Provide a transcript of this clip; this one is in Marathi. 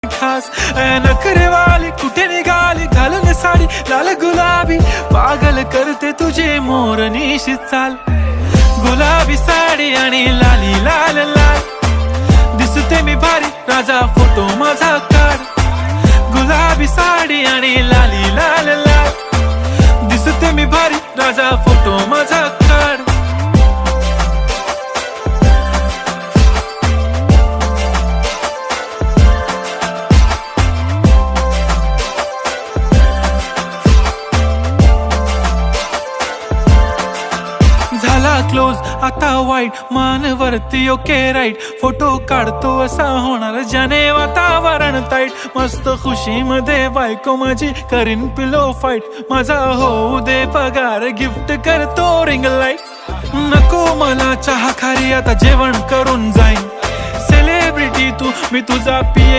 खास नखरेवाली कुठे निघाली घालून साडी लाल गुलाबी पागल करते तुझे मोरनीशी चाल गुलाबी साडी आणि लाली लाल लाल दिसते मी भारी राजा फोटो माझा काढ गुलाबी साडी आणि लाली लाल लाल दिसते मी भारी राजा फोटो माझा काढ झाला क्लोज आता वाईट मानवरती ओके राईट फोटो काढतो असा होणार ज्याने वातावरण ताईट मस्त खुशी मध्ये बायको माझी करीन पिलो फाईट माझा होऊ दे पगार गिफ्ट करतो रिंग लाईट नको मला चहा खारी आता जेवण करून जाईन सेलिब्रिटी तू मी तुझा पिये